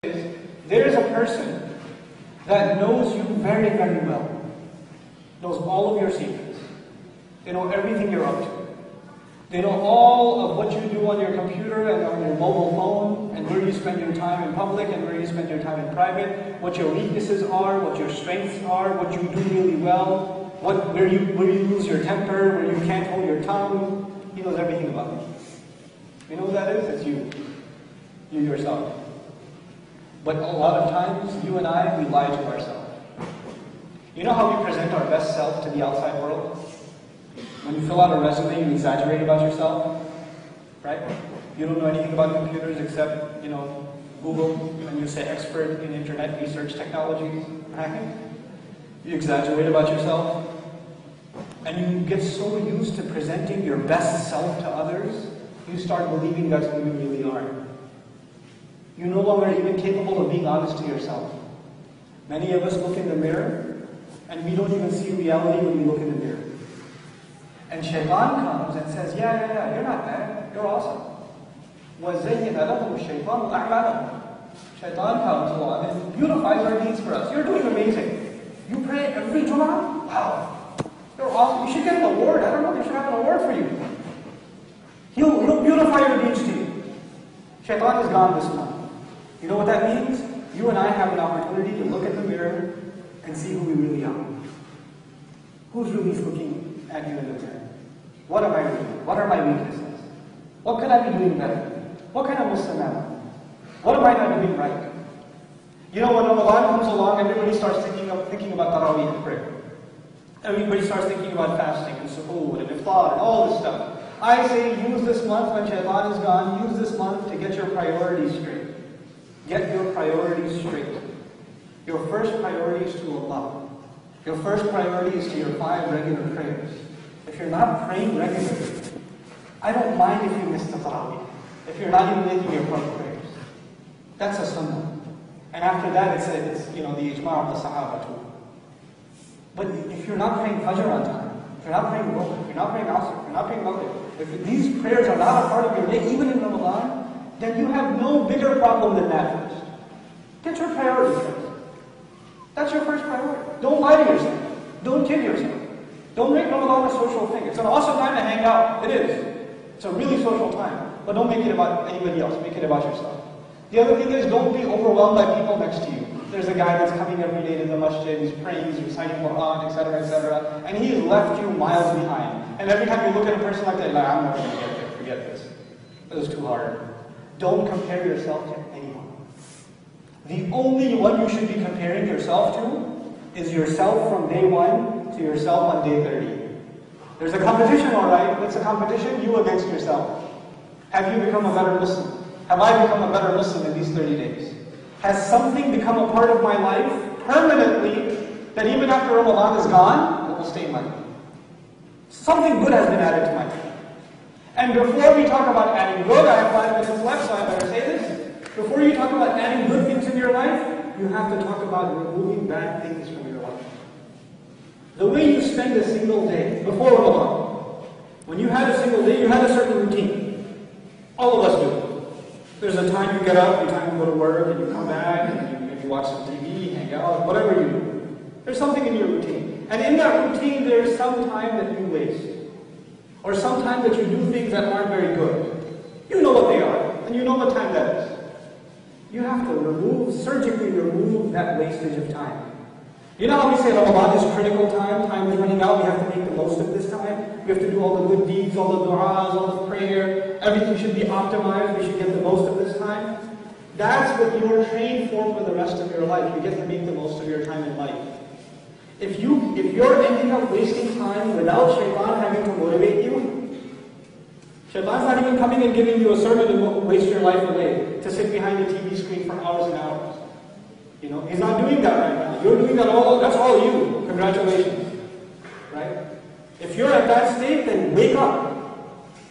is, there is a person that knows you very, very well, knows all of your secrets. They know everything you're up to. They know all of what you do on your computer and on your mobile phone, and where you spend your time in public and where you spend your time in private, what your weaknesses are, what your strengths are, what you do really well, where you lose your temper, where you can't hold your tongue. He knows everything about you. You know what that is? It's you. You yourself. But a lot of times, you and I, we lie to ourselves. You know how we present our best self to the outside world? When you fill out a resume, you exaggerate about yourself, right? You don't know anything about computers except, Google, and you say expert in internet research technologies, right? You exaggerate about yourself, and you get so used to presenting your best self to others, you start believing that's who you really are. You're no longer even capable of being honest to yourself. Many of us look in the mirror, and we don't even see reality when we look in the mirror. And Shaitan comes and says, yeah, you're not bad, you're awesome. وَزَيِّنَ لَهُمْ الشَّيْطَانُ أَعْمَالَهُم. Shaitan comes along and beautifies our deeds for us. You're doing amazing. You pray every Jum'ah? Wow. You're awesome. You should get an award. I don't know, they should have an award for you. He'll beautify your deeds to you. Shaitan is gone this month. You know what that means? You and I have an opportunity to look at the mirror and see who we really are. Who's really looking at you in the mirror? What am I doing? What are my weaknesses? What could I be doing better? What kind of Muslim am I? What am I not doing right? You know, when Ramadan comes along, everybody starts thinking about Taraweeh prayer. Everybody starts thinking about fasting and suhoor and iftar and all this stuff. I say use this month when Shaitan is gone, use this month to get your priorities straight. Get your priorities straight. Your first priority is to Allah. Your first priority is to your 5 regular prayers. If you're not praying regularly, I don't mind if you miss the Taraweeh. If you're not even making your 12 prayers. That's a sunnah. And after that it's the ijma' of the Sahaba too. But if you're not praying Fajr on time, if you're not praying Dhuhr, if you're not praying Asr, if you're not praying Maghrib, if these prayers are not a part of your day, even in Ramadan, then you have no bigger problem than that first. Get your priorities first. That's your first priority. Don't lie to yourself. Don't kid yourself. Don't make Ramadan a social thing. It's an awesome time to hang out. It is. It's a really social time. But don't make it about anybody else. Make it about yourself. The other thing is, don't be overwhelmed by people next to you. There's a guy that's coming every day to the masjid, he's praying, he's reciting Quran, etc., and he has left you miles behind. And every time you look at a person like that, you're like, I'm never going to get there. Forget this. It was too hard. Don't compare yourself to anyone. The only one you should be comparing yourself to is yourself from day 1 to yourself on day 30. There's a competition, alright. What's the competition? You against yourself. Have you become a better Muslim? Have I become a better Muslim in these 30 days? Has something become a part of my life permanently that even after Ramadan is gone, it will stay in my life? Something good has been added to my life. And before we talk about adding good, I have 5 minutes left, so I better say this. Before you talk about adding good things in your life, you have to talk about removing bad things from your life. The way you spend a single day before Ramadan, when you had a single day, you had a certain routine. All of us do. There's a time you get up, a time you go to work, and you come back, and you watch some TV, hang out, whatever you do. There's something in your routine. And in that routine, there's some time that you waste. Or some time that you do things that aren't very good. You know what they are, and you know what time that is. You have to surgically remove that wastage of time. You know how we say Ramadan is critical time, time is running out, we have to make the most of this time. We have to do all the good deeds, all the du'as, all the prayer, everything should be optimized, we should get the most of this time. That's what you're trained for the rest of your life. You get to make the most of your time in life. If you're ending up wasting time without Shaitan having to motivate you, Shaitan's not even coming and giving you a sermon to waste your life away, to sit behind a TV screen for hours and hours. He's not doing that right now. You're doing that that's all you. Congratulations. Right? If you're at that state, then wake up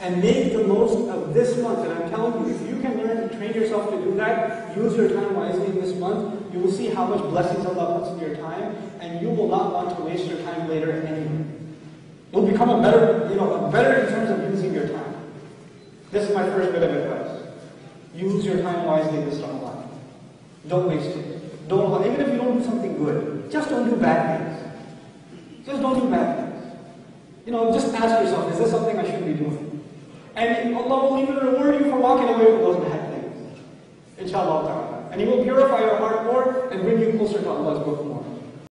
and make the most of this month. And I'm telling you, if you can learn to train yourself to do that, use your time wisely this month, you will see how much blessings Allah puts in your time, and you will not want to waste your time later anyway. You'll become a better in terms of using your time. This is my first bit of advice. Use your time wisely this Ramadan. Don't waste it. Don't, even if you don't do something good, just don't do bad things. Just don't do bad things. Just ask yourself, is this something I should be doing? And Allah will even reward you for walking away from those bad things. Inshallah ta'ala. And He will purify your heart more and bring you closer to Allah's book more.